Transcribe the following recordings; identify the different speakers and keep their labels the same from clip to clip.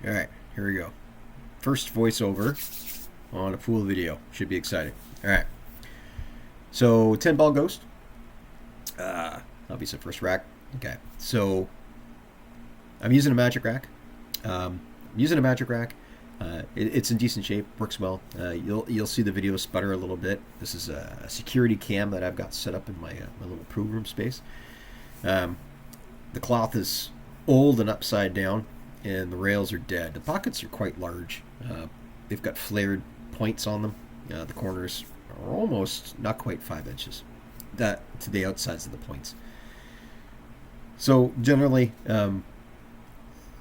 Speaker 1: Alright, here we go. First voiceover on a pool video. Should be exciting. Alright. So, 10 ball ghost. Obviously, first rack. Okay. So, I'm using a magic rack. It's in decent shape. Works well. You'll see the video sputter a little bit. This is a security cam that I've got set up in my little pool room space. The cloth is old and upside down, and the rails are dead. The pockets are quite large. They've got flared points on them. The corners are almost not quite 5 inches. That to the outsides of the points. So generally,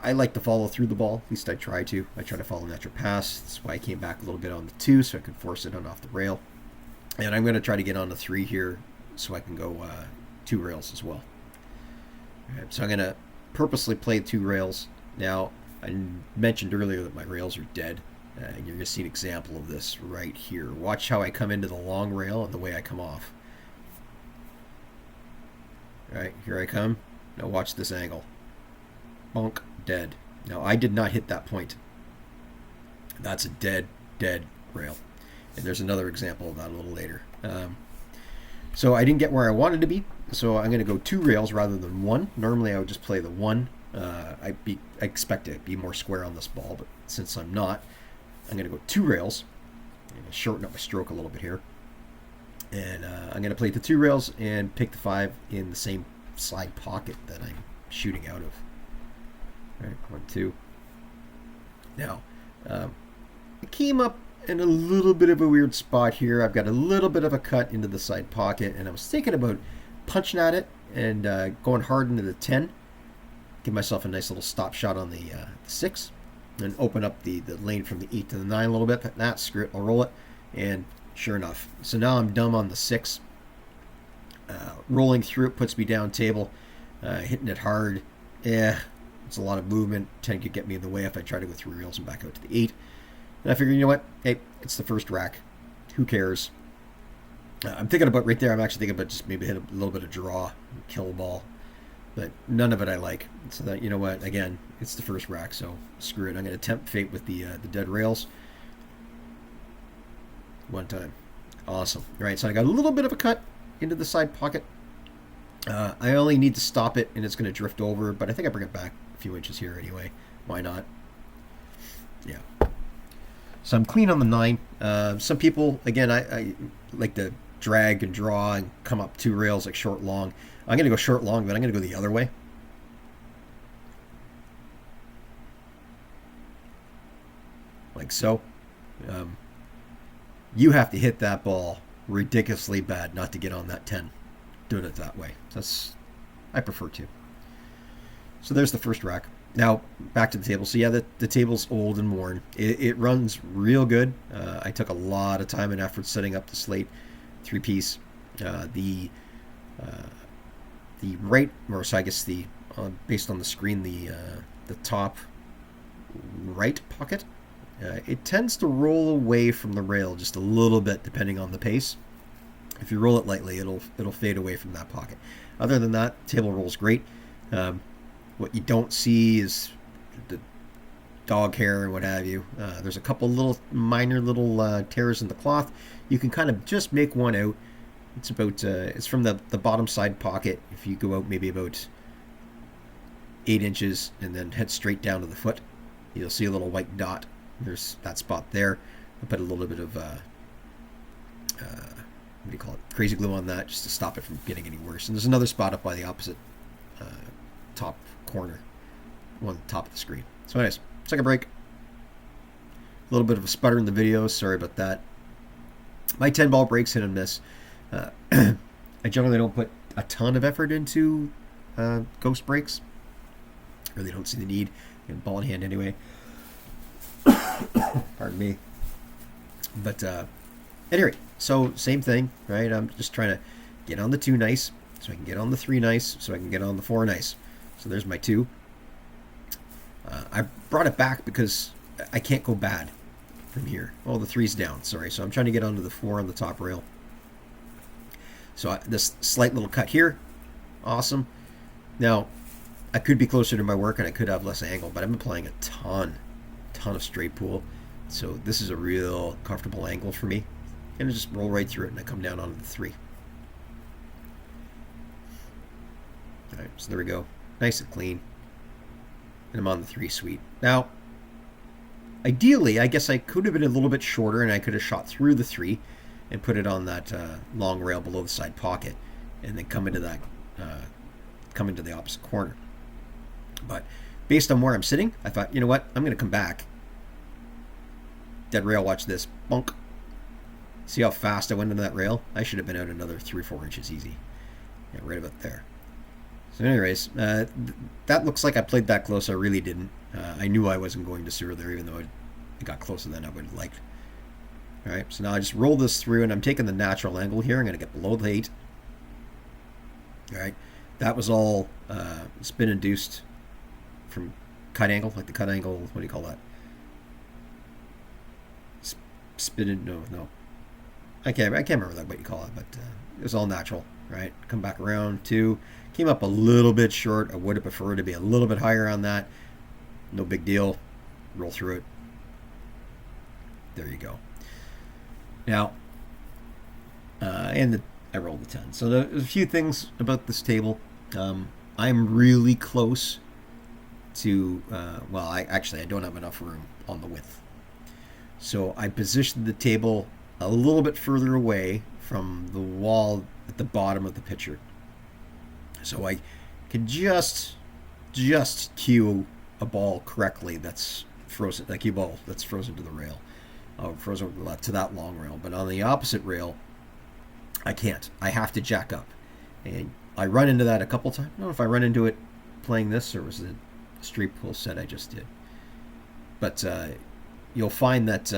Speaker 1: I like to follow through the ball. At least I try to. I try to follow natural pass. That's why I came back a little bit on the 2 so I could force it on off the rail. And I'm going to try to get on the 3 here so I can go 2 rails as well. Right, so I'm going to purposely play 2 rails. Now, I mentioned earlier that my rails are dead. And you're going to see an example of this right here. Watch how I come into the long rail and the way I come off. All right, here I come. Now watch this angle. Bonk, dead. Now I did not hit that point. That's a dead rail. And there's another example of that a little later. So I didn't get where I wanted to be. So I'm going to go 2 rails rather than 1. Normally I would just play the 1. I expect to be more square on this ball, but since I'm not, I'm going to go 2 rails. I'm going to shorten up my stroke a little bit here. And I'm going to play the 2 rails and pick the 5 in the same side pocket that I'm shooting out of. All right, 1, 2. Now, it came up in a little bit of a weird spot here. I've got a little bit of a cut into the side pocket, and I was thinking about punching at it and going hard into the 10. Give myself a nice little stop shot on the 6 and open up the lane from the 8 to the 9 a little bit. But nah, screw it, I'll roll it. And sure enough. So now I'm dumb on the 6. Rolling through it puts me down table. Hitting it hard. It's a lot of movement. 10 could get me in the way if I try to go through rails and back out to the 8. And I figured, you know what? Hey, it's the first rack. Who cares? I'm thinking about right there. I'm actually thinking about just maybe hit a little bit of draw, kill a ball. But none of it I like. So that, you know what? Again, it's the first rack, so screw it. I'm going to tempt fate with the dead rails. 1 time. Awesome. All right, so I got a little bit of a cut into the side pocket. I only need to stop it, and it's going to drift over, but I think I bring it back a few inches here anyway. Why not? Yeah. So I'm clean on the 9. Some people, again, I like to drag and draw and come up 2 rails like short, long. I'm going to go short, long, but I'm going to go the other way. Like so. You have to hit that ball ridiculously bad not to get on that 10. Doing it that way. I prefer to. So there's the first rack. Now back to the table. So yeah, the table's old and worn. It runs real good. I took a lot of time and effort setting up the slate 3-piece. The right, or so I guess based on the screen, the top right pocket. It tends to roll away from the rail just a little bit depending on the pace. If you roll it lightly, it'll fade away from that pocket. Other than that, table rolls great. What you don't see is the dog hair and what have you. There's a couple minor little tears in the cloth. You can kind of just make one out. It's about it's from the bottom side pocket. If you go out maybe about 8 inches and then head straight down to the foot, you'll see a little white dot. There's that spot there. I put a little bit of what do you call it? Crazy glue on that just to stop it from getting any worse. And there's another spot up by the opposite top corner, on the top of the screen. So anyways, take a break. A little bit of a sputter in the video. Sorry about that. My 10 ball breaks hit and miss. I generally don't put a ton of effort into ghost breaks. Really don't see the need. Ball in hand anyway. Pardon me. But anyway, so same thing, right? I'm just trying to get on the 2 nice, so I can get on the 3 nice, so I can get on the 4 nice. So there's my 2. I brought it back because I can't go bad from here. Oh, the 3's down, sorry. So I'm trying to get onto the 4 on the top rail. So this slight little cut here, awesome. Now, I could be closer to my work and I could have less angle, but I've been playing a ton ton of straight pull. So this is a real comfortable angle for me. And I just roll right through it and I come down onto the 3. All right, so there we go. Nice and clean. And I'm on the 3 suite. Now, ideally, I guess I could have been a little bit shorter and I could have shot through the 3 and put it on that long rail below the side pocket and then come into the opposite corner. But based on where I'm sitting, I thought, you know what? I'm going to come back. Dead rail, watch this. Bonk. See how fast I went into that rail? I should have been out another 3-4 inches easy. Yeah, right about there. So anyways, that looks like I played that close. I really didn't. I knew I wasn't going to sewer there, even though it got closer than I would have liked. All right, so now I just roll this through, and I'm taking the natural angle here. I'm going to get below the 8. All right, that was all spin induced from cut angle, like the cut angle. What do you call that? Spin? No. I can't remember what you call it, but it was all natural. Right, come back around 2. Came up a little bit short. I would have preferred to be a little bit higher on that. No big deal. Roll through it. There you go. Now, I rolled the 10. So there's a few things about this table. I'm really close to, I don't have enough room on the width. So I positioned the table a little bit further away from the wall at the bottom of the pitcher. So I can just cue a ball correctly that's frozen, a cue ball that's frozen to the rail, frozen to that long rail. But on the opposite rail, I can't. I have to jack up. And I run into that a couple times. I don't know if I run into it playing this or was it a straight pull set I just did. But you'll find that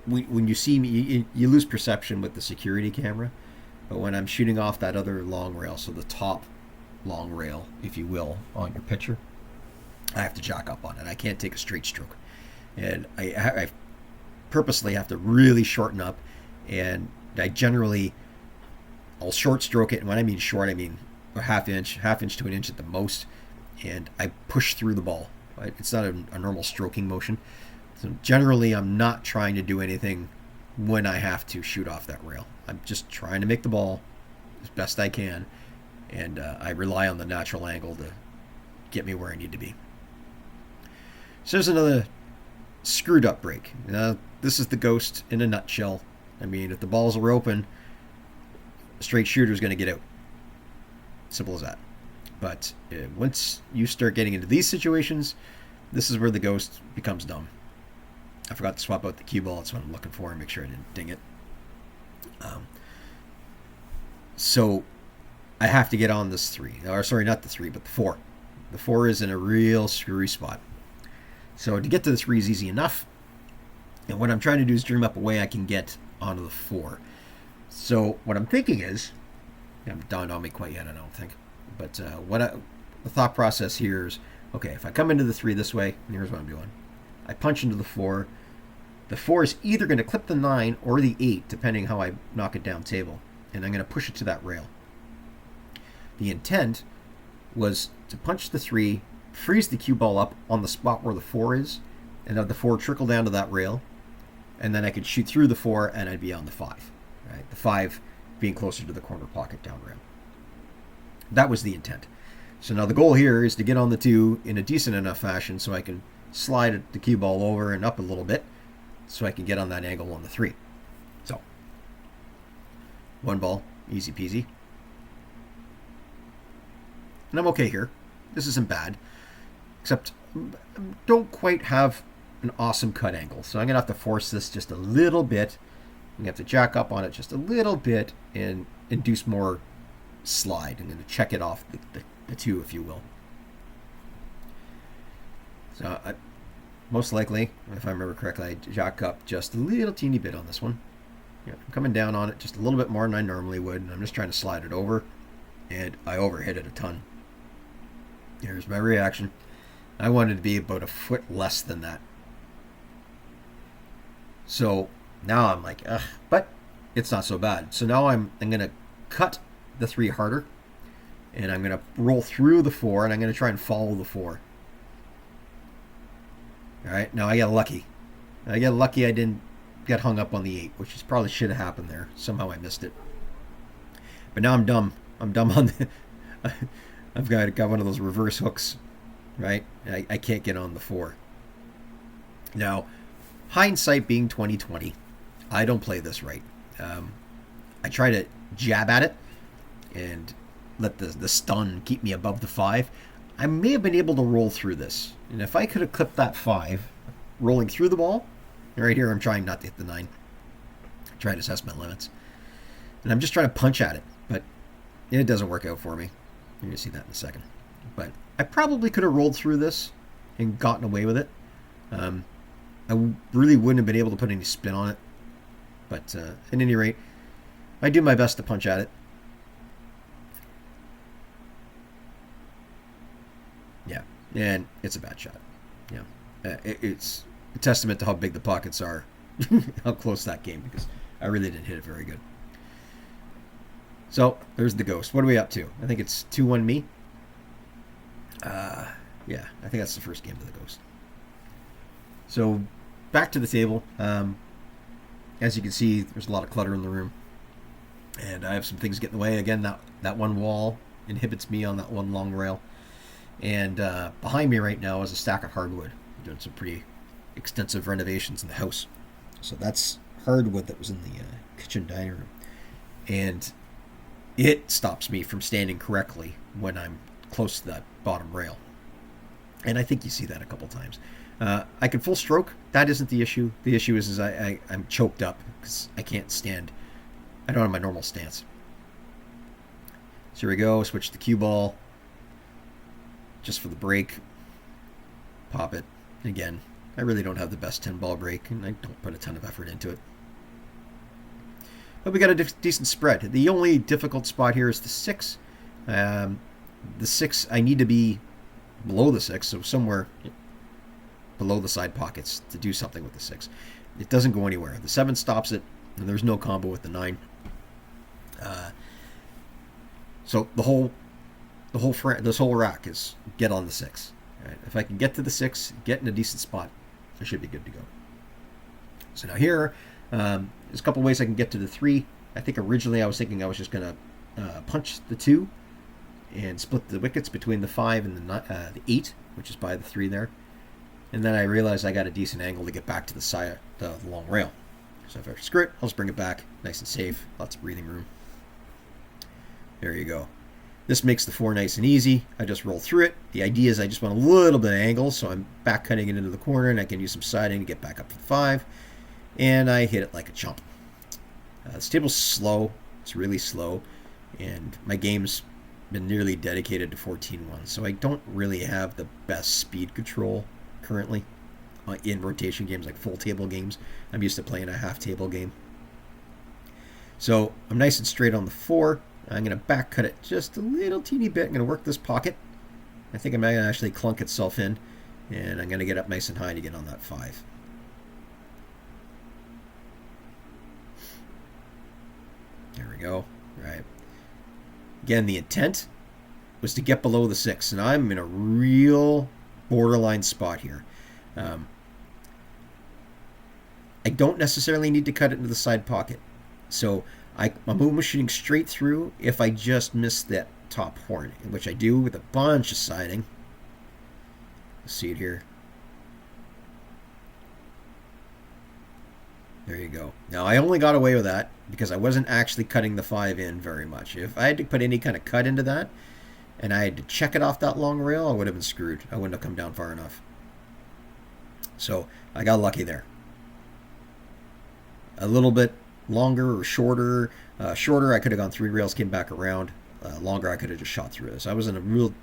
Speaker 1: when you see me, you lose perception with the security camera. But when I'm shooting off that other long rail, so the top long rail, if you will, on your pitcher, I have to jack up on it. I can't take a straight stroke. And I purposely have to really shorten up. And I'll short stroke it. And when I mean short, I mean a half inch to an inch at the most. And I push through the ball. Right? It's not a normal stroking motion. So generally, I'm not trying to do anything when I have to shoot off that rail. I'm just trying to make the ball as best I can, and I rely on the natural angle to get me where I need to be. So there's another screwed up break. This is the Ghost in a nutshell. I mean, if the balls are open, a straight shooter is going to get out. Simple as that. But once you start getting into these situations, this is where the Ghost becomes dumb. I forgot to swap out the cue ball. That's what I'm looking for and make sure I didn't ding it. So I have to get on this 3. Or sorry, not the 3, but the 4. The 4 is in a real screwy spot. So to get to the 3 is easy enough. And what I'm trying to do is dream up a way I can get onto the 4. So what I'm thinking is, it hasn't dawned on me quite yet, I don't think. But the thought process here is, okay, if I come into the 3 this way, and here's what I'm doing. I punch into the 4. The 4 is either going to clip the 9 or the 8, depending how I knock it down table. And I'm going to push it to that rail. The intent was to punch the 3, freeze the cue ball up on the spot where the 4 is, and have the 4 trickle down to that rail. And then I could shoot through the 4 and I'd be on the 5. Right? The 5 being closer to the corner pocket down rail. That was the intent. So now the goal here is to get on the 2 in a decent enough fashion so I can slide the cue ball over and up a little bit so I can get on that angle on the 3. So, 1 ball, easy peasy. And I'm okay here. This isn't bad. Except, I don't quite have an awesome cut angle. So I'm going to have to force this just a little bit. I'm going to have to jack up on it just a little bit and induce more slide. I'm going to check it off the 2, if you will. So most likely, if I remember correctly, I jack up just a little teeny bit on this one. Yeah, I'm coming down on it just a little bit more than I normally would, and I'm just trying to slide it over, and I overhit it a ton. Here's my reaction. I wanted to be about a foot less than that. So now I'm like, ugh, but it's not so bad. So now I'm going to cut the 3 harder, and I'm going to roll through the 4, and I'm going to try and follow the 4. All right, now I got lucky. I got lucky I didn't get hung up on the 8, which is probably should have happened there. Somehow I missed it. But now I'm dumb. I'm dumb on the. I've got one of those reverse hooks, right? I can't get on the 4. Now, hindsight being 2020, I don't play this right. I try to jab at it and let the stun keep me above the 5. I may have been able to roll through this. And if I could have clipped that 5, rolling through the ball, right here I'm trying not to hit the 9. Trying to assess my limits. And I'm just trying to punch at it, but it doesn't work out for me. You're going to see that in a second. But I probably could have rolled through this and gotten away with it. I really wouldn't have been able to put any spin on it. But at any rate, I do my best to punch at it. Yeah, and it's a bad shot. Yeah, it's a testament to how big the pockets are, how close that came, because I really didn't hit it very good. So there's the ghost. What are we up to? I think it's 2-1 me. Yeah, I think that's the first game to the ghost. So back to the table. As you can see, there's a lot of clutter in the room, and I have some things getting in the way. Again, that one wall inhibits me on that one long rail. And behind me right now is a stack of hardwood. I'm doing some pretty extensive renovations in the house. So that's hardwood that was in the kitchen dining room. And it stops me from standing correctly when I'm close to that bottom rail. And I think you see that a couple times. I can full stroke. That isn't the issue. The issue is I'm choked up because I can't stand. I don't have my normal stance. So here we go. Switch the cue ball. Just for the break. Pop it. And again, I really don't have the best 10-ball break, and I don't put a ton of effort into it. But we got a decent spread. The only difficult spot here is the 6. The 6, I need to be below the 6, so somewhere below the side pockets to do something with the 6. It doesn't go anywhere. The 7 stops it, and there's no combo with the 9. So this whole rack is get on the 6. Right? If I can get to the 6, get in a decent spot, I should be good to go. So now here, there's a couple ways I can get to the 3. I think originally I was thinking I was just going to punch the 2 and split the wickets between the 5 and the 8, which is by the 3 there. And then I realized I got a decent angle to get back to the side, the long rail. So if I screw it, I'll just bring it back, nice and safe, lots of breathing room. There you go. This makes the 4 nice and easy. I just roll through it. The idea is I just want a little bit of angle, so I'm back cutting it into the corner, and I can use some siding to get back up to the 5. And I hit it like a chump. This table's slow. It's really slow. And my game's been nearly dedicated to 14-1, so I don't really have the best speed control currently in rotation games, like full table games. I'm used to playing a half table game. So I'm nice and straight on the 4. I'm going to back cut it just a little teeny bit. I'm going to work this pocket. I think I'm going to actually clunk itself in, and I'm going to get up nice and high to get on that 5. There we go. Right. Again, the intent was to get below the 6, and I'm in a real borderline spot here. I don't necessarily need to cut it into the side pocket. So my move was shooting straight through if I just missed that top horn, which I do with a bunch of siding. Let's see it here. There you go. Now, I only got away with that because I wasn't actually cutting the 5 in very much. If I had to put any kind of cut into that, and I had to check it off that long rail, I would have been screwed. I wouldn't have come down far enough. So I got lucky there. A little bit longer or shorter. Shorter, I could have gone 3 rails, came back around. Longer, I could have just shot through this. I was in a real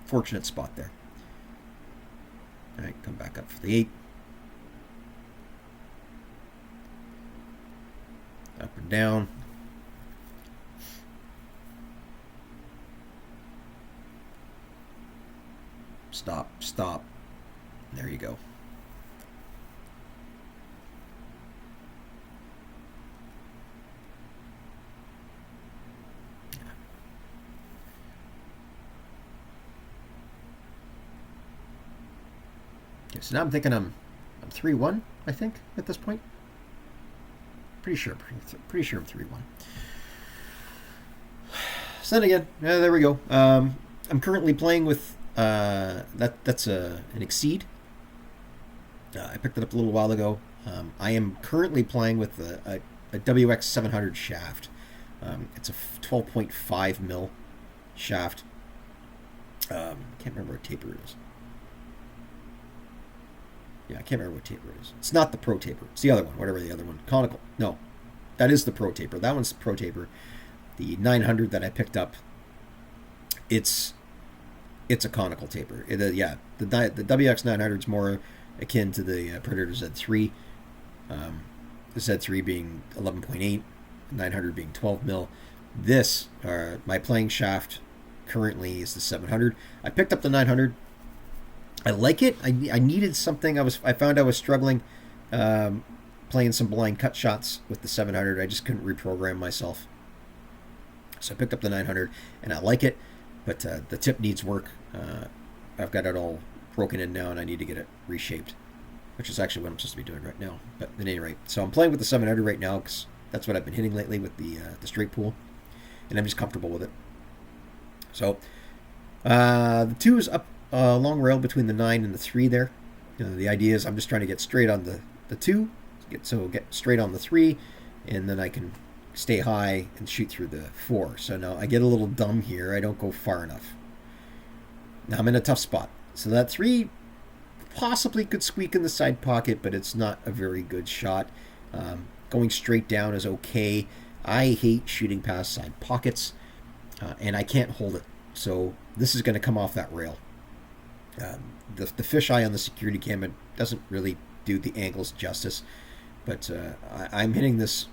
Speaker 1: fortunate spot there. All right, come back up for the 8. Up and down. Stop, stop. There you go. Okay, so now I'm thinking I'm 3-1, I think, at this point. Pretty sure I'm 3-1. So then again, there we go. I'm currently playing with that's an Exceed. I picked it up a little while ago. I am currently playing with a WX 700 shaft. It's a 12.5 mil shaft. I can't remember what taper it is. Yeah, I can't remember what taper it is. It's not the Pro Taper. It's the other one, whatever the other one. Conical. No, that is the Pro Taper. That one's the Pro Taper. The 900 that I picked up, it's a conical taper. Yeah, the WX 900 is more akin to the Predator Z3. The Z3 being 11.8, 900 being 12 mil. This, my playing shaft currently is the 700. I picked up the 900. I like it. I needed something. I found I was struggling playing some blind cut shots with the 700. I just couldn't reprogram myself. So I picked up the 900, and I like it, but the tip needs work. I've got it all broken in now, and I need to get it reshaped, which is actually what I'm supposed to be doing right now. But at any rate, so I'm playing with the 700 right now because that's what I've been hitting lately with the straight pool, and I'm just comfortable with it. So the 2 is up long rail between the 9 and the 3 there. The idea is I'm just trying to get straight on the 2, get straight on the 3, and then I can stay high and shoot through the 4. So now I get a little dumb here. I don't go far enough. Now I'm in a tough spot. So that 3 possibly could squeak in the side pocket, but it's not a very good shot. Going straight down is okay. I hate shooting past side pockets, and I can't hold it. So this is going to come off that rail. The fisheye on the security camera doesn't really do the angles justice, but I'm hitting this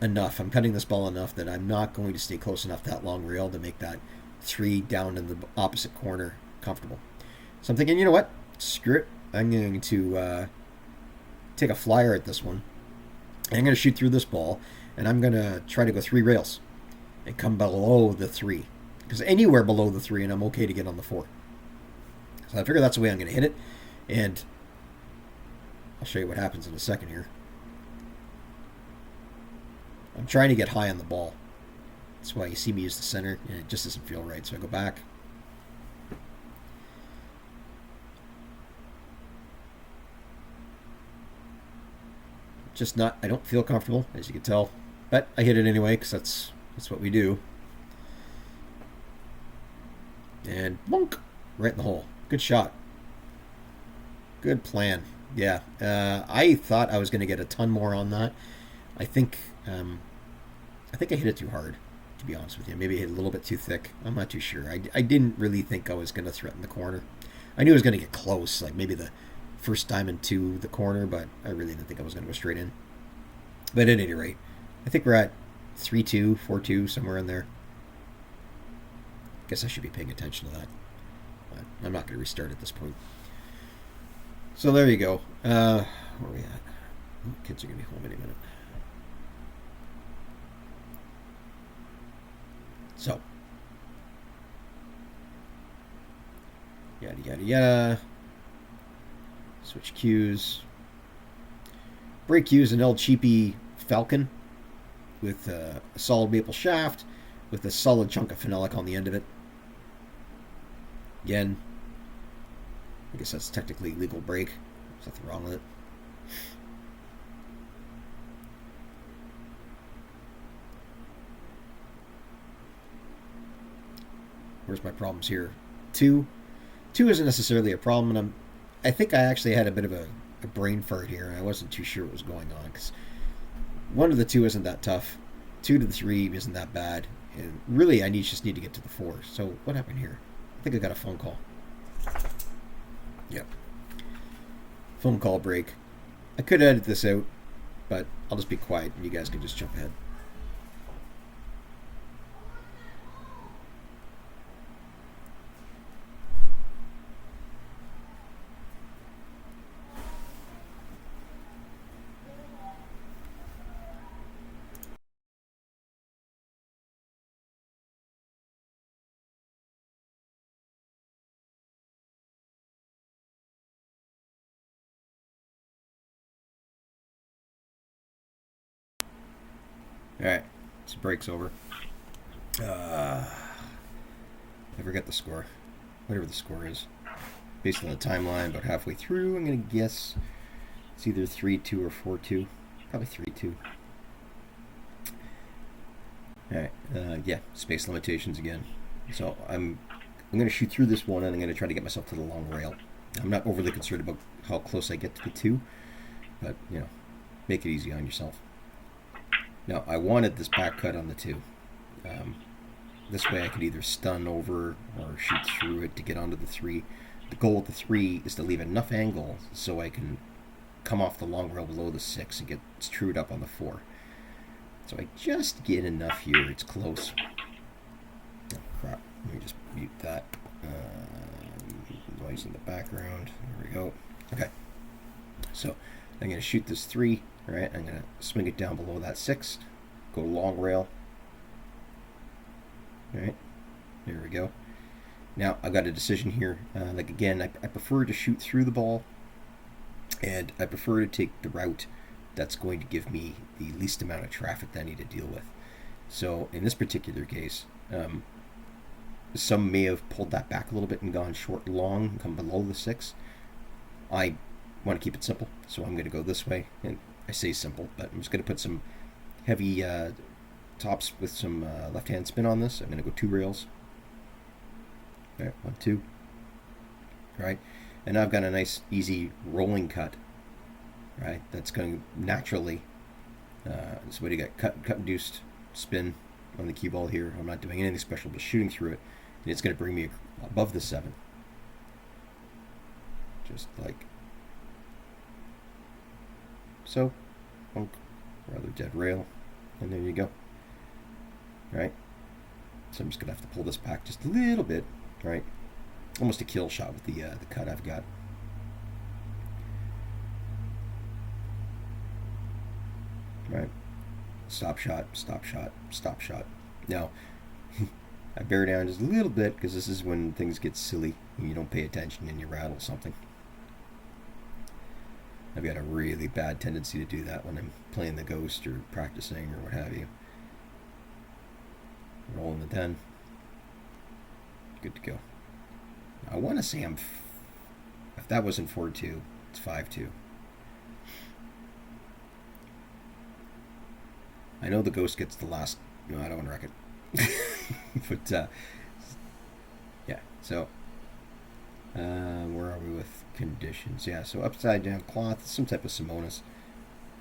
Speaker 1: enough. I'm cutting this ball enough that I'm not going to stay close enough to that long rail to make that 3 down in the opposite corner comfortable. So I'm thinking, you know what? Screw it. I'm going to take a flyer at this one. I'm going to shoot through this ball, and I'm going to try to go 3 rails and come below the 3. Because anywhere below the 3, and I'm okay to get on the 4. So I figure that's the way I'm going to hit it. And I'll show you what happens in a second here. I'm trying to get high on the ball. That's why you see me use the center, and it just doesn't feel right. So I go back. Just not, I don't feel comfortable, as you can tell. But I hit it anyway, because that's what we do. And bonk, right in the hole. Good shot. Good plan. Yeah, I thought I was going to get a ton more on that. I think I hit it too hard, to be honest with you. Maybe I hit it a little bit too thick. I'm not too sure. I didn't really think I was going to threaten the corner. I knew I was going to get close, like maybe the first diamond to the corner, but I really didn't think I was going to go straight in. But at any rate, I think we're at 3-2, 4-2, somewhere in there. Guess I should be paying attention to that. But I'm not going to restart at this point. So there you go. Where are we at? Oh, kids are going to be home any minute. So, yada yada yada. Switch cues. Brake cues an El Cheapy Falcon with a solid maple shaft with a solid chunk of phenolic on the end of it. Again, I guess that's technically legal brake. There's nothing wrong with it. Where's my problems here? 2 isn't necessarily a problem, and I think I actually had a bit of a brain fart here, and I wasn't too sure what was going on, because 1 to the 2 isn't that tough, 2 to the 3 isn't that bad, and really I just need to get to the 4. So what happened here? I think I got a phone call. Yep. Phone call break. I could edit this out, but I'll just be quiet and you guys can just jump ahead. All right, so break's over. I forget the score. Whatever the score is. Based on the timeline, about halfway through, I'm going to guess it's either 3-2 or 4-2. Probably 3-2. All right, yeah, space limitations again. So I'm going to shoot through this one, and I'm going to try to get myself to the long rail. I'm not overly concerned about how close I get to the 2, but, you know, make it easy on yourself. Now, I wanted this back cut on the 2. This way I could either stun over or shoot through it to get onto the 3. The goal of the 3 is to leave enough angle so I can come off the long rail below the 6 and get trued up on the 4. So I just get enough here. It's close. Oh, crap. Let me just mute that. Noise in the background. There we go. Okay. So I'm going to shoot this 3. All right. I'm going to swing it down below that 6. Go long rail. All right. There we go. Now I've got a decision here. Like again, I prefer to shoot through the ball, and I prefer to take the route that's going to give me the least amount of traffic that I need to deal with. So in this particular case, some may have pulled that back a little bit and gone short long, come below the 6. I want to keep it simple, so I'm going to go this way. And I say simple, but I'm just going to put some heavy tops with some left-hand spin on this. I'm going to go 2 rails. All right, 1, 2. All right, and now I've got a nice, easy rolling cut. Right, that's going naturally. This way to get cut induced spin on the cue ball here. I'm not doing anything special, but shooting through it, and it's going to bring me above the 7. Just like so. Bonk, rather dead rail, and there you go. Right. So I'm just gonna have to pull this back just a little bit. Right. Almost a kill shot with the cut I've got. Right. Stop shot, stop shot, stop shot. Now, I bear down just a little bit because this is when things get silly and you don't pay attention and you rattle something. I've got a really bad tendency to do that when I'm playing the Ghost or practicing or what have you. Rolling the 10. Good to go. Now, I want to say if that wasn't 4-2, it's 5-2. I know the Ghost gets the last. No, I don't want to wreck it. But yeah. So where are we with conditions? Yeah. So upside down cloth, some type of Simonis.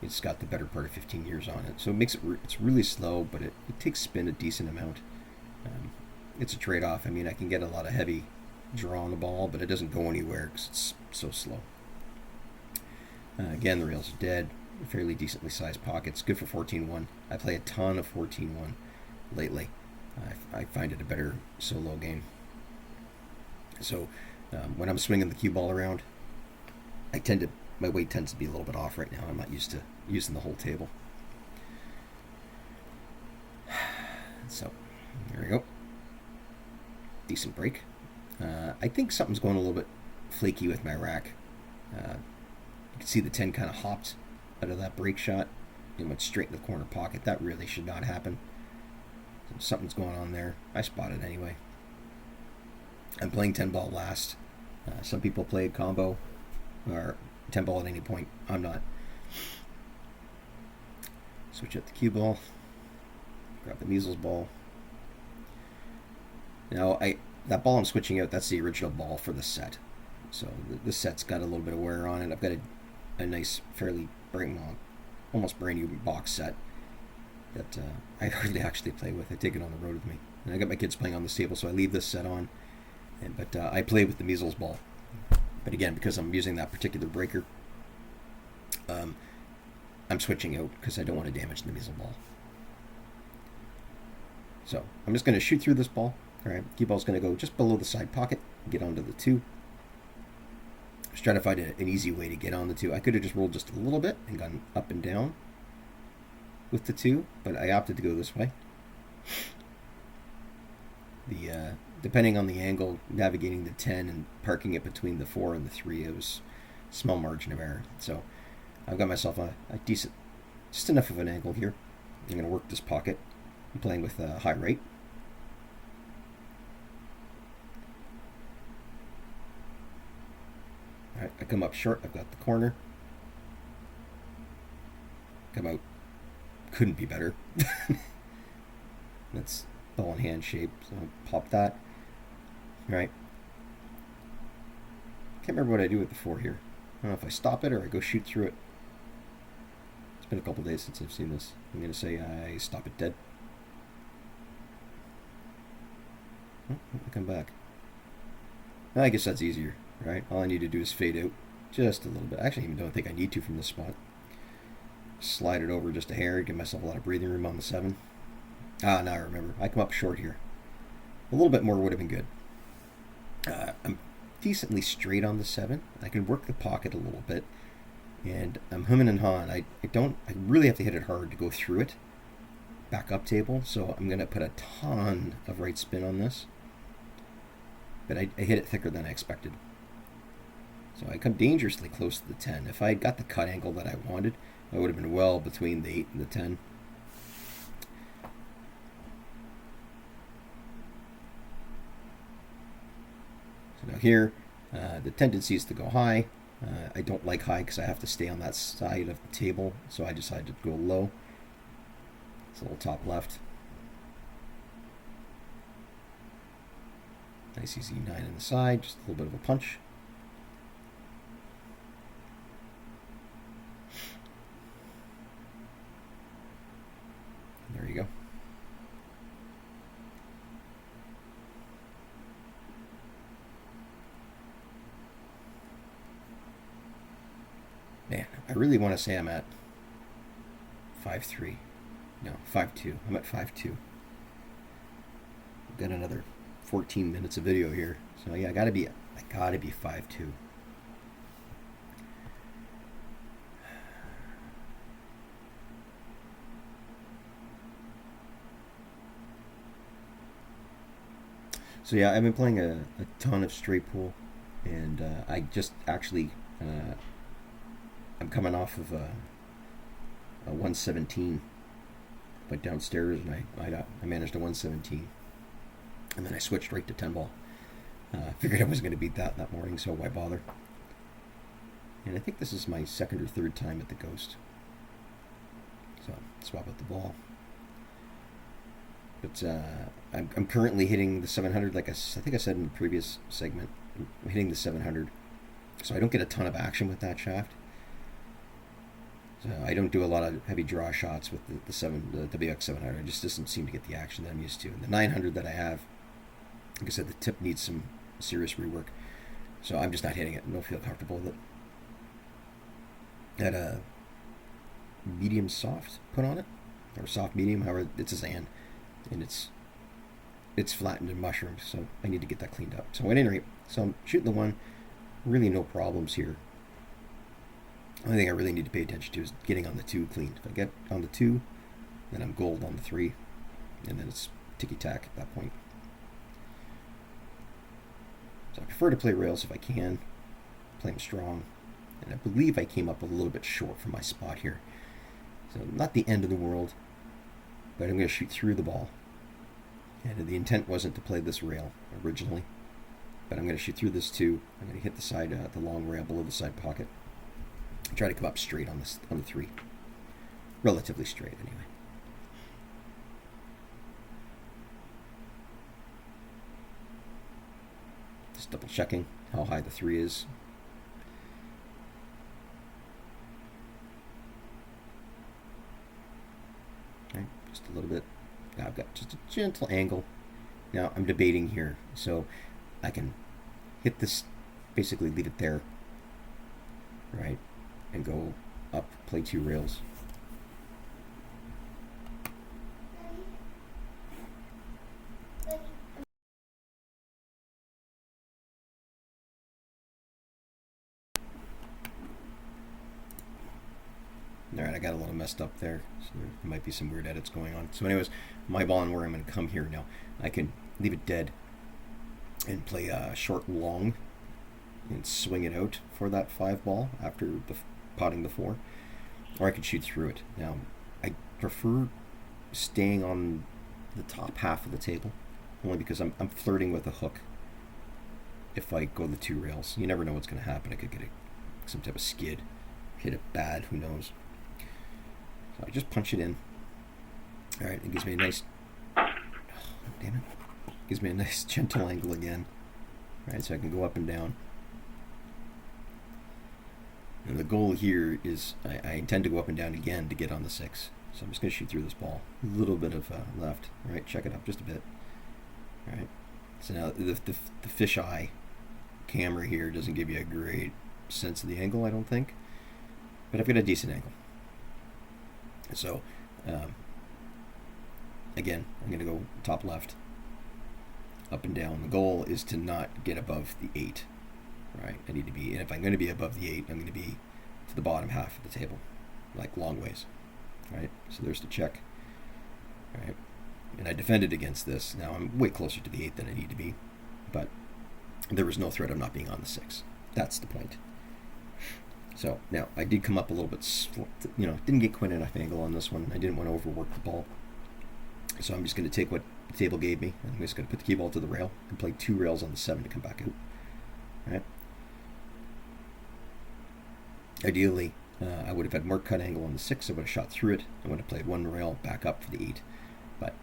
Speaker 1: It's got the better part of 15 years on it, so it makes it. It's really slow, but it takes spin a decent amount. It's a trade-off. I mean, I can get a lot of heavy draw on the ball, but it doesn't go anywhere because it's so slow. Again, the rails are dead. Fairly decently sized pockets. Good for 14-1. I play a ton of 14-1 lately. I find it a better solo game. So when I'm swinging the cue ball around, my weight tends to be a little bit off right now. I'm not used to using the whole table. So there we go. Decent break. I think something's going a little bit flaky with my rack. You can see the 10 kind of hopped out of that break shot and went straight in the corner pocket. That really should not happen. So something's going on there. I spot it anyway. I'm playing 10 ball last. Some people play a combo or 10 ball at any point. I'm not. Switch out the cue ball. Grab the measles ball. Now that ball I'm switching out, that's the original ball for the set. So the set's got a little bit of wear on it. I've got a nice, fairly almost brand new box set that I hardly actually play with. I take it on the road with me. And I got my kids playing on this table, so I leave this set on. But I play with the measles ball. But again, because I'm using that particular breaker, I'm switching out because I don't want to damage the measles ball. So I'm just going to shoot through this ball. All right, cue ball's going to go just below the side pocket, get onto the 2. I was trying to find an easy way to get on the 2. I could have just rolled just a little bit and gone up and down with the 2, but I opted to go this way. Depending on the angle, navigating the 10 and parking it between the 4 and the 3, it was a small margin of error. So I've got myself a decent, just enough of an angle here. I'm going to work this pocket. I'm playing with high right. All right, I come up short. I've got the corner. Come out. Couldn't be better. That's ball in hand shape. So I'll pop that. All right. Can't remember what I do with the 4 here. I don't know if I stop it or I go shoot through it. It's been a couple days since I've seen this. I'm going to say I stop it dead. Oh, I come back. I guess that's easier, right? All I need to do is fade out just a little bit. Actually, I even don't think I need to from this spot. Slide it over just a hair, give myself a lot of breathing room on the 7. Ah, now I remember. I come up short here. A little bit more would have been good. I'm decently straight on the 7. I can work the pocket a little bit. And I'm humming and hawing. I really have to hit it hard to go through it. Back up table. So I'm going to put a ton of right spin on this. But I hit it thicker than I expected. So I come dangerously close to the 10. If I had got the cut angle that I wanted, I would have been well between the 8 and the 10. So now here, the tendency is to go high. I don't like high because I have to stay on that side of the table, so I decided to go low. It's a little top left. Nice easy 9 in the side, just a little bit of a punch. There you go. Man, I really want to say I'm at 5-3. No, 5-2. I'm at 5-2. Got another 14 minutes of video here. So yeah, I gotta be 5-2. So yeah, I've been playing a ton of straight pool, and I just actually I'm coming off of a 117. Went downstairs and I managed a 117, and then I switched right to 10 ball. Figured I was going to beat that morning, so why bother? And I think this is my second or third time at the Ghost. So swap out the ball. But I'm currently hitting the 700, like I think I said in the previous segment. I'm hitting the 700, so I don't get a ton of action with that shaft. So I don't do a lot of heavy draw shots with the WX 700. It just doesn't seem to get the action that I'm used to. And the 900 that I have, like I said, the tip needs some serious rework. So I'm just not hitting it. I don't feel comfortable with it. Had a medium soft put on it, or soft medium, however, it's a Zan, and it's flattened and mushroomed, so I need to get that cleaned up. So at any rate, so I'm shooting the 1, really no problems here. The only thing I really need to pay attention to is getting on the 2 clean. If I get on the 2, then I'm gold on the 3, and then it's ticky-tack at that point. So I prefer to play rails if I can, play them strong, and I believe I came up a little bit short from my spot here. So not the end of the world, but I'm going to shoot through the ball. And the intent wasn't to play this rail originally, but I'm going to shoot through this 2. I'm going to hit the side, the long rail below the side pocket. Try to come up straight on the 3, relatively straight anyway. Just double checking how high the 3 is. Okay, just a little bit. Now I've got just a gentle angle. Now I'm debating here, so I can hit this, basically leave it there, right? And go up, play 2 rails. Alright, I got a little messed up there, so there might be some weird edits going on. So anyways, my ball and where I'm going to come here now. I can leave it dead and play a short long and swing it out for that 5 ball after potting the 4, or I could shoot through it. Now I prefer staying on the top half of the table, only because I'm flirting with a hook. If I go the 2 rails, you never know what's going to happen. I could get some type of skid, hit it bad, who knows. So I just punch it in. All right, it gives me a nice, damn it, gives me a nice gentle angle again. All right, so I can go up and down. And the goal here is I intend to go up and down again to get on the 6. So I'm just going to shoot through this ball. A little bit of left. All right, check it up just a bit. All right. So now the fisheye camera here doesn't give you a great sense of the angle, I don't think. But I've got a decent angle. So, again, I'm going to go top left, up and down. The goal is to not get above the 8. Right, I need to be, and if I'm going to be above the 8, I'm going to be to the bottom half of the table, like long ways. Right, so there's the check. Right, and I defended against this. Now I'm way closer to the 8 than I need to be, but there was no threat of not being on the 6. That's the point. So now I did come up a little bit, didn't get quite enough angle on this one. I didn't want to overwork the ball, so I'm just going to take what the table gave me, and I'm just going to put the cue ball to the rail and play 2 rails on the 7 to come back out. Right. Ideally, I would have had more cut angle on the 6. I would have shot through it. I would have played 1 rail back up for the 8. But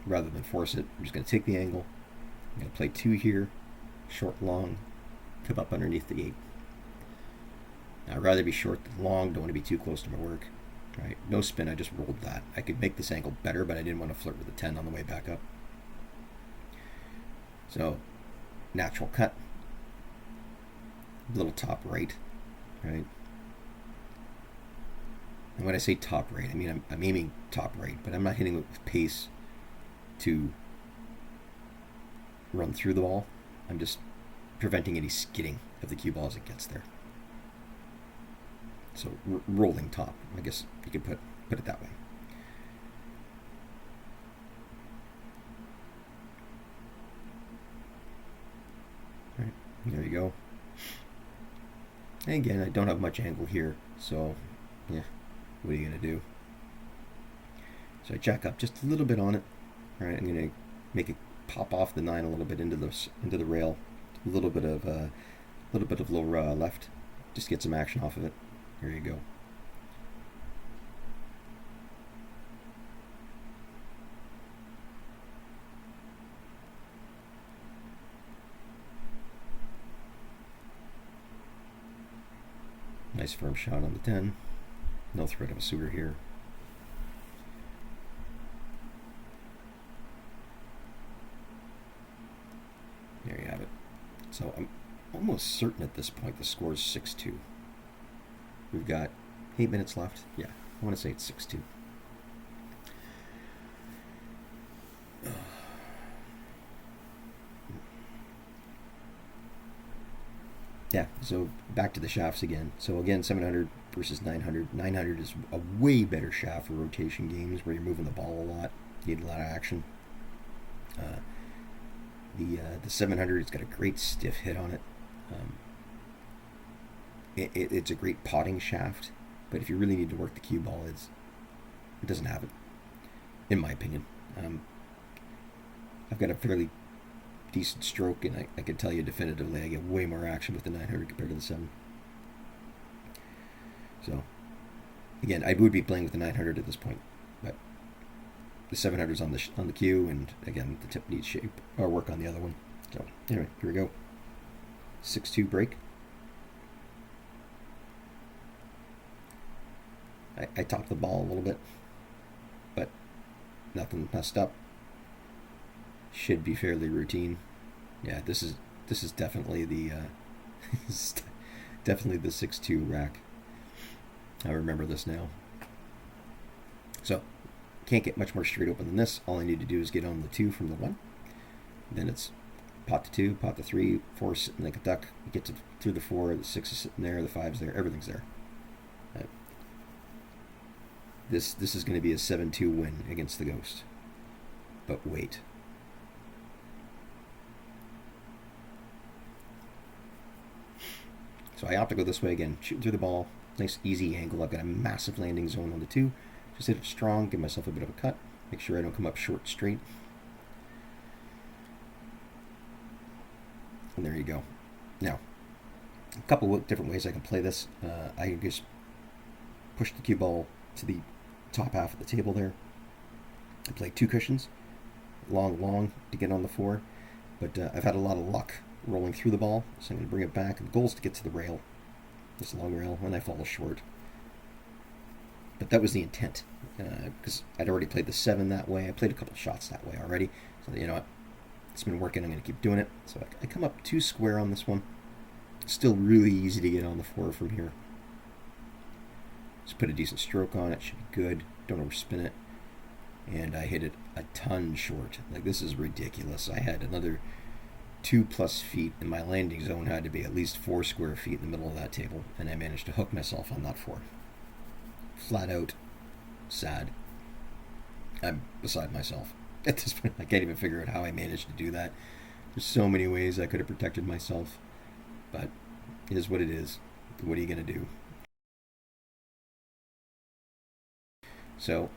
Speaker 1: rather than force it, I'm just going to take the angle. I'm going to play 2 here, short, long, come up underneath the 8. Now, I'd rather be short than long. Don't want to be too close to my work. Right? No spin. I just rolled that. I could make this angle better, but I didn't want to flirt with the 10 on the way back up. So, natural cut. Little top right. Right? And when I say top right, I mean I'm aiming top right, but I'm not hitting it with pace to run through the ball. I'm just preventing any skidding of the cue ball as it gets there. So rolling top, I guess you could put it that way. All right, there you go. And again, I don't have much angle here, so yeah. What are you going to do? So I jack up just a little bit on it. All right, I'm going to make it pop off the 9 a little bit into the rail. A little bit of low left. Just get some action off of it. There you go. Nice firm shot on the 10. No threat of a suitor here. There you have it. So I'm almost certain at this point the score is 6-2. We've got 8 minutes left. Yeah, I want to say it's 6-2. Yeah, so back to the shafts again. So again, 700 versus 900. 900 is a way better shaft for rotation games where you're moving the ball a lot. You need a lot of action. The 700 has got a great stiff hit on it. It's a great potting shaft, but if you really need to work the cue ball, it doesn't have it, in my opinion. I've got a fairly decent stroke, and I can tell you definitively I get way more action with the 900 compared to the 7. So, again, I would be playing with the 900 at this point, but the 700 is on the cue, and again, the tip needs shape or work on the other one. So, anyway, here we go. 6-2 break. I topped the ball a little bit, but nothing messed up. Should be fairly routine. Yeah, this is definitely the definitely the 6-2 rack. I remember this now. So can't get much more straight open than this. All I need to do is get on the 2 from the 1. Then it's pot to 2, pot to 3, 4 sitting like a duck. You get through the 4, the 6 is sitting there, the 5's there, everything's there. This is going to be a 7-2 win against the Ghost. But wait. So I opt to go this way again, shooting through the ball, nice easy angle. I've got a massive landing zone on the 2, Just hit it strong, give myself a bit of a cut. Make sure I don't come up short straight. And there you go. Now, a couple of different ways I can play this. I can just push the cue ball to the top half of the table there. I play 2 cushions, long to get on the 4. But I've had a lot of luck rolling through the ball, so I'm going to bring it back. The goal is to get to the rail, this long rail, and I fall short. But that was the intent, because I'd already played the 7 that way. I played a couple shots that way already. So, you know what? It's been working. I'm going to keep doing it. So I come up 2 square on this one. Still really easy to get on the 4 from here. Just put a decent stroke on it. Should be good. Don't overspin it. And I hit it a ton short. Like, this is ridiculous. I had another 2+ feet, and my landing zone had to be at least 4 square feet in the middle of that table, and I managed to hook myself on that 4. Flat out sad. I'm beside myself at this point. I can't even figure out how I managed to do that. There's so many ways I could have protected myself, but it is what it is. What are you going to do? So,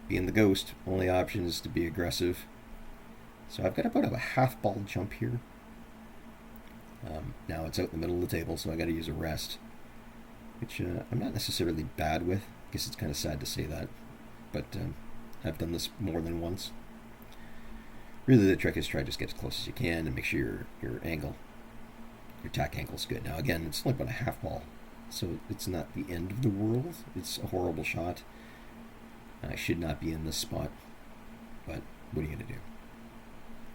Speaker 1: being the ghost, only option is to be aggressive. So I've got about a half ball jump here. Now it's out in the middle of the table, so I got to use a rest, which I'm not necessarily bad with. I guess it's kind of sad to say that, but I've done this more than once. Really, the trick is try to just get as close as you can and make sure your angle, your tack angle is good. Now again, it's only about a half ball, so it's not the end of the world. It's a horrible shot. I should not be in this spot, but what are you going to do?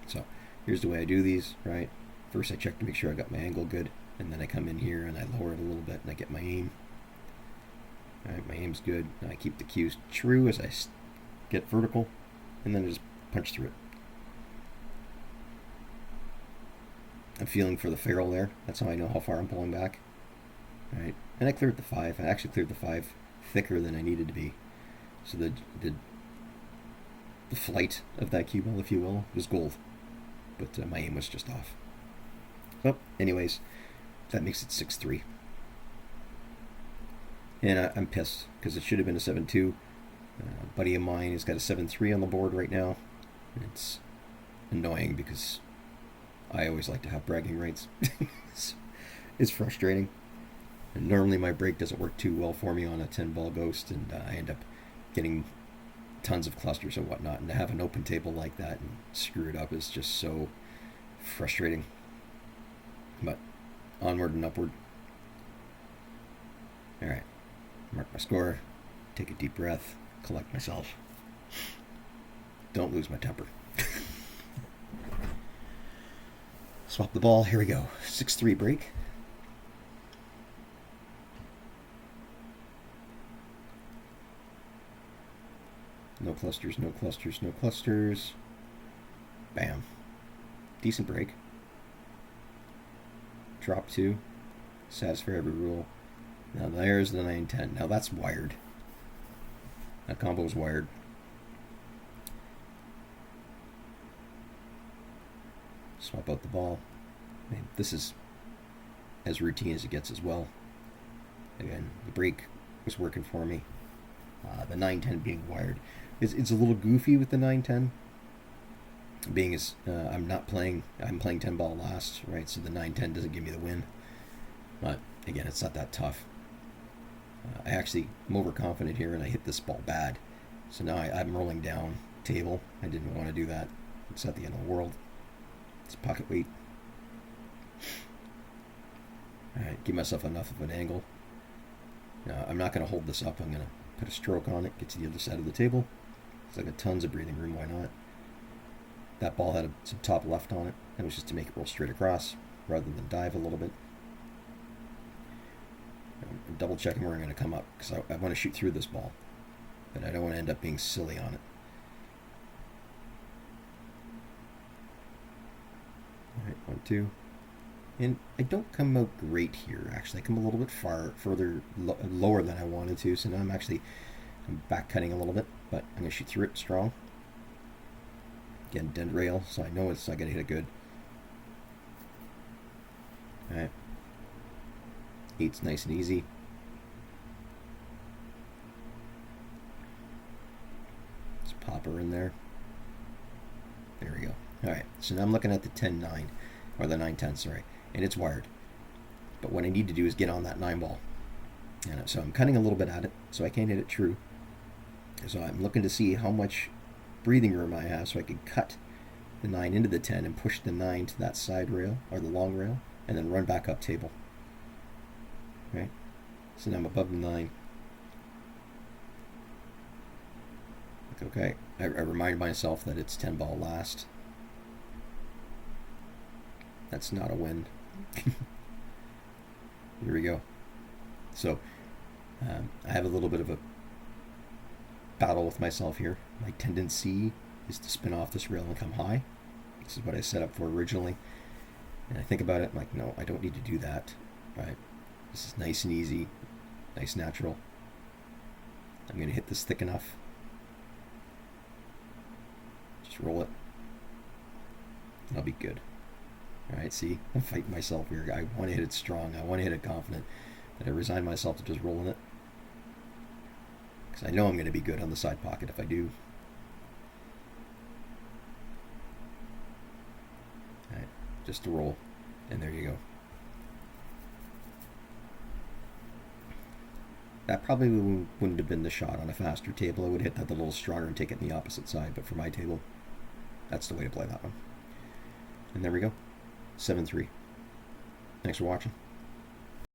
Speaker 1: So here's the way I do these, right? First I check to make sure I got my angle good, and then I come in here and I lower it a little bit and I get my aim. Alright, my aim's good. Now I keep the cues true as I get vertical, and then I just punch through it. I'm feeling for the ferrule there. That's how I know how far I'm pulling back. Alright, and I cleared the 5. I actually cleared the 5 thicker than I needed to be. So the flight of that cue ball, if you will, was gold. But my aim was just off. So, anyways, that makes it 6-3. And I'm pissed, because it should have been a 7-2. A buddy of mine has got a 7-3 on the board right now. And it's annoying, because I always like to have bragging rights. It's frustrating. And normally my break doesn't work too well for me on a 10-ball ghost, and I end up getting tons of clusters and whatnot, and to have an open table like that and screw it up is just so frustrating. But onward and upward. Alright, mark my score, take a deep breath, collect myself. Don't lose my temper. Swap the ball, here we go. 6-3 break. No clusters, no clusters, no clusters. Bam. Decent break. Drop 2. Satisfy every rule. Now there's the 9-10. Now that's wired. That combo is wired. Swap out the ball. I mean, this is as routine as it gets as well. Again, the break was working for me. The 9-10 being wired. It's a little goofy with the 9-10. Being as I'm playing 10-ball last, right? So the 9-10 doesn't give me the win. But again, it's not that tough. I'm overconfident here, and I hit this ball bad. So now I'm rolling down table. I didn't want to do that. It's not the end of the world. It's pocket weight. Alright, give myself enough of an angle. Now, I'm not going to hold this up. I'm going to put a stroke on it, get to the other side of the table. It's like a tons of breathing room, why not? That ball had some top left on it. It was just to make it roll straight across rather than dive a little bit. I'm double checking where I'm going to come up, because I want to shoot through this ball, but I don't want to end up being silly on it. Alright, 1-2. And I don't come out great here, actually. I come a little bit lower than I wanted to, so now I'm back cutting a little bit, but I'm going to shoot through it strong. Again, dent rail, so I know it's not going to hit it good. Alright. 8's nice and easy. upper in there. There we go. All right, so now I'm looking at the 10-9, or the 9-10, sorry, and it's wired. But what I need to do is get on that 9 ball. And so I'm cutting a little bit at it, so I can't hit it true. So I'm looking to see how much breathing room I have so I can cut the 9 into the 10 and push the 9 to that side rail, or the long rail, and then run back up table. Right? So now I'm above the 9. Okay, I remind myself that it's 10 ball last. That's not a win. Here we go. So I have a little bit of a battle with myself here. My tendency is to spin off this rail and come high. This is what I set up for originally. And I think about it, I'm like, no, I don't need to do that. Right? This is nice and easy, nice natural. I'm going to hit this thick enough. Just roll it. And I'll be good. Alright, see, I'm fighting myself here. I want to hit it strong. I want to hit it confident. But I resign myself to just rolling it. Because I know I'm going to be good on the side pocket if I do. Alright, just a roll. And there you go. That probably wouldn't have been the shot on a faster table. I would hit that a little stronger and take it in the opposite side. But for my table, that's the way to play that one. And there we go. 7-3. Thanks for watching.